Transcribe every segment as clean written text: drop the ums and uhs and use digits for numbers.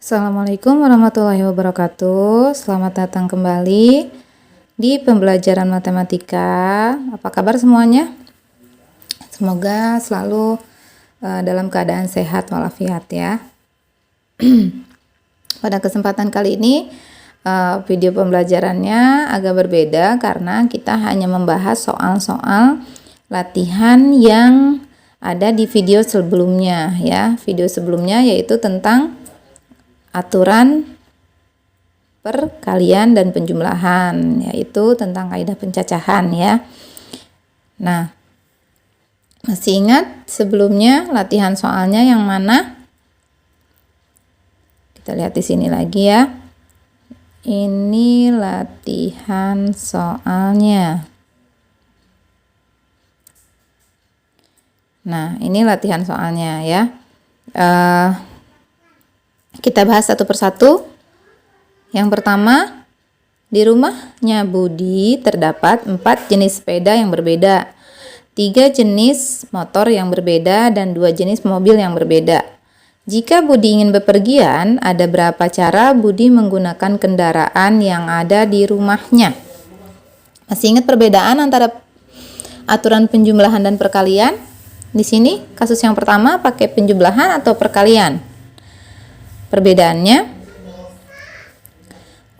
Assalamualaikum warahmatullahi wabarakatuh. Selamat datang kembali di pembelajaran matematika. Apa kabar semuanya? Semoga selalu dalam keadaan sehat walafiat ya. Pada kesempatan kali ini video pembelajarannya agak berbeda karena kita hanya membahas soal-soal latihan yang ada di video sebelumnya ya. Video sebelumnya yaitu tentang aturan perkalian dan penjumlahan, yaitu tentang kaidah pencacahan ya. Nah, masih ingat sebelumnya latihan soalnya yang mana? Kita lihat di sini lagi ya. Ini latihan soalnya. Nah, ini latihan soalnya ya. Kita bahas satu persatu. Yang pertama, di rumahnya Budi terdapat 4 jenis sepeda yang berbeda, 3 jenis motor yang berbeda, dan 2 jenis mobil yang berbeda. Jika Budi ingin bepergian, ada berapa cara Budi menggunakan kendaraan yang ada di rumahnya? Masih ingat perbedaan antara aturan penjumlahan dan perkalian? Di sini kasus yang pertama pakai penjumlahan atau perkalian? Perbedaannya,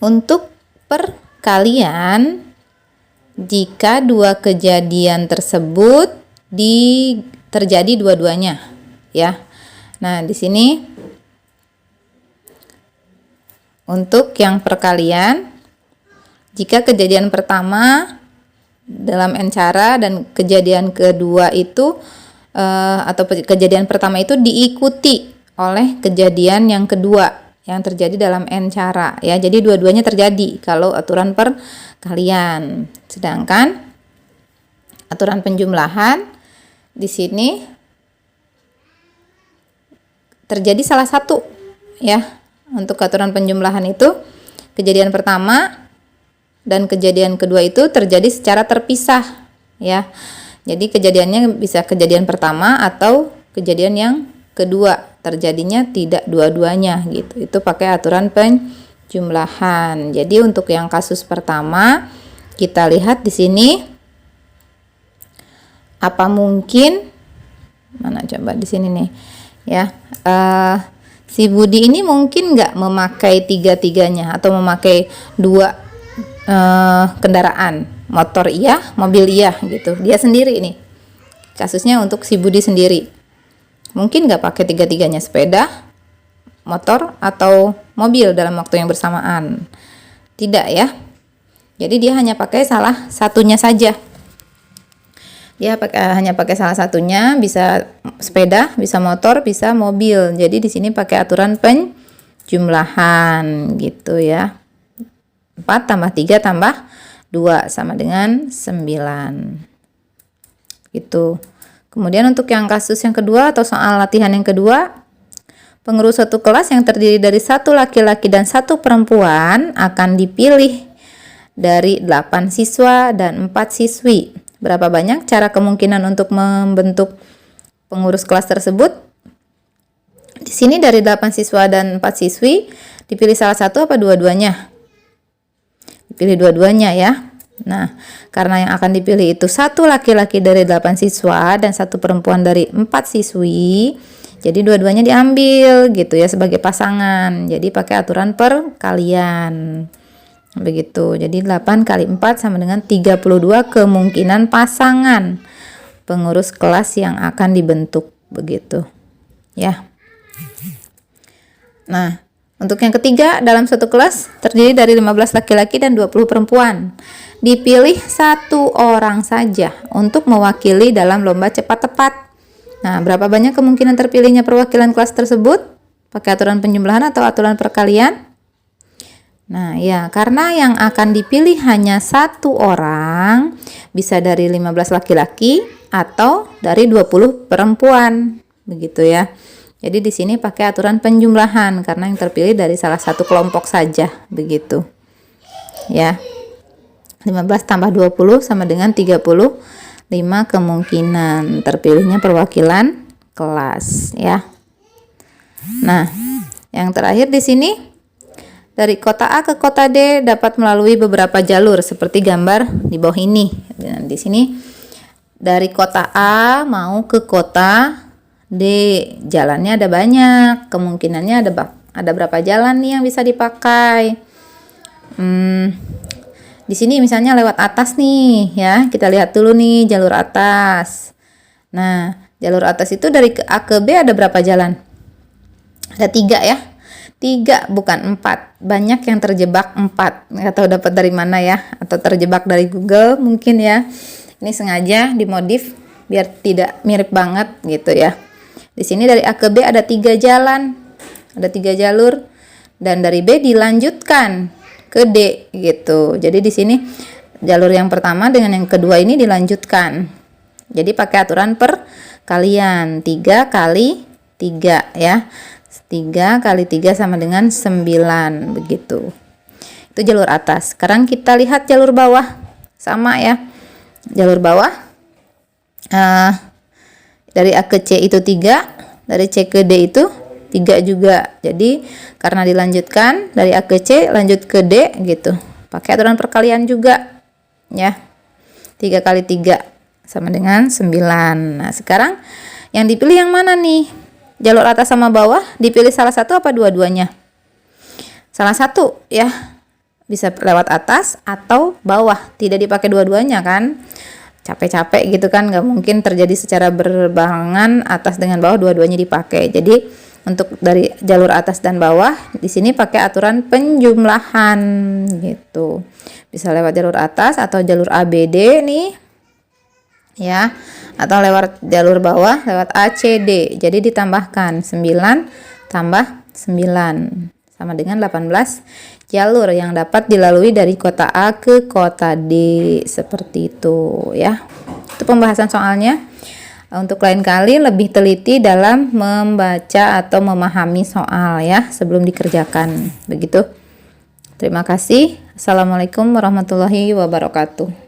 untuk perkalian, jika dua kejadian tersebut terjadi dua-duanya, ya. Nah, di sini untuk yang perkalian, jika kejadian pertama dalam n cara dan kejadian kedua itu atau kejadian pertama itu diikuti oleh kejadian yang kedua yang terjadi dalam n cara ya. Jadi dua-duanya terjadi kalau aturan perkalian. Sedangkan aturan penjumlahan di sini terjadi salah satu ya. Untuk aturan penjumlahan itu kejadian pertama dan kejadian kedua itu terjadi secara terpisah ya. Jadi kejadiannya bisa kejadian pertama atau kejadian yang kedua, terjadinya tidak dua-duanya gitu. Itu pakai aturan penjumlahan. Jadi untuk yang kasus pertama kita lihat di sini, apa mungkin mana coba di sini nih ya, si Budi ini mungkin nggak memakai tiga-tiganya atau memakai 2 kendaraan, motor iya, mobil iya gitu. Dia sendiri nih kasusnya untuk si Budi sendiri. Mungkin nggak pakai tiga-tiganya, sepeda, motor, atau mobil dalam waktu yang bersamaan. Tidak ya. Jadi dia hanya pakai salah satunya saja. Dia hanya pakai salah satunya, bisa sepeda, bisa motor, bisa mobil. Jadi di sini pakai aturan penjumlahan gitu ya. 4 tambah 3 tambah 2 sama dengan 9. Gitu. Kemudian untuk yang kasus yang kedua atau soal latihan yang kedua, pengurus satu kelas yang terdiri dari 1 laki-laki dan 1 perempuan akan dipilih dari 8 siswa dan 4 siswi. Berapa banyak cara kemungkinan untuk membentuk pengurus kelas tersebut? Di sini dari 8 siswa dan 4 siswi, dipilih salah satu apa dua-duanya? Dipilih dua-duanya ya. Nah, karena yang akan dipilih itu 1 laki-laki dari 8 siswa dan 1 perempuan dari 4 siswi, jadi dua-duanya diambil gitu ya sebagai pasangan. Jadi pakai aturan perkalian. Begitu. Jadi 8 kali 4 sama dengan 32 kemungkinan pasangan pengurus kelas yang akan dibentuk begitu. Ya. Nah, untuk yang ketiga, dalam satu kelas terdiri dari 15 laki-laki dan 20 perempuan. Dipilih 1 orang saja untuk mewakili dalam lomba cepat tepat. Nah, berapa banyak kemungkinan terpilihnya perwakilan kelas tersebut? Pakai aturan penjumlahan atau aturan perkalian? Nah, ya, karena yang akan dipilih hanya 1 orang, bisa dari 15 laki-laki atau dari 20 perempuan. Begitu ya. Jadi di sini pakai aturan penjumlahan karena yang terpilih dari salah satu kelompok saja, begitu. Ya. 15 tambah 20 sama dengan 35 kemungkinan terpilihnya perwakilan kelas ya. Nah, Yang terakhir di sini, dari kota A ke kota D dapat melalui beberapa jalur seperti gambar di bawah ini. Dan di sini dari kota A mau ke kota D, jalannya ada banyak, kemungkinannya ada berapa jalan nih yang bisa dipakai. Di sini misalnya lewat atas nih ya, kita lihat dulu nih jalur atas. Nah, jalur atas itu dari A ke B ada berapa jalan? Ada 3 ya. 3 bukan 4. Banyak yang terjebak 4. Nggak tahu dapat dari mana ya, atau terjebak dari Google mungkin ya. Ini sengaja dimodif biar tidak mirip banget gitu ya. Di sini dari A ke B ada 3 jalan. Ada 3 jalur, dan dari B dilanjutkan ke D gitu. Jadi di sini jalur yang pertama dengan yang kedua ini dilanjutkan. Jadi pakai aturan perkalian 3 kali 3 ya. 3 kali 3 sama dengan 9 begitu. Itu jalur atas. Sekarang kita lihat jalur bawah. Sama ya. Jalur bawah dari A ke C itu 3, dari C ke D itu 3 juga. Jadi karena dilanjutkan dari A ke C lanjut ke D gitu. Pakai aturan perkalian juga ya. 3 kali 3 sama dengan 9. Nah, sekarang yang dipilih yang mana nih? Jalur atas sama bawah, dipilih salah satu apa dua-duanya? Salah satu ya. Bisa lewat atas atau bawah, tidak dipakai dua-duanya kan? Capek-capek gitu kan, nggak mungkin terjadi secara berbarengan atas dengan bawah dua-duanya dipakai. Jadi untuk dari jalur atas dan bawah di sini pakai aturan penjumlahan gitu. Bisa lewat jalur atas atau jalur ABD nih ya, atau lewat jalur bawah lewat ACD. Jadi ditambahkan 9 tambah 9 sama dengan 18 jalur yang dapat dilalui dari kota A ke kota D, seperti itu ya. Itu pembahasan soalnya. Untuk lain kali lebih teliti dalam membaca atau memahami soal ya sebelum dikerjakan. Begitu. Terima kasih. Assalamualaikum warahmatullahi wabarakatuh.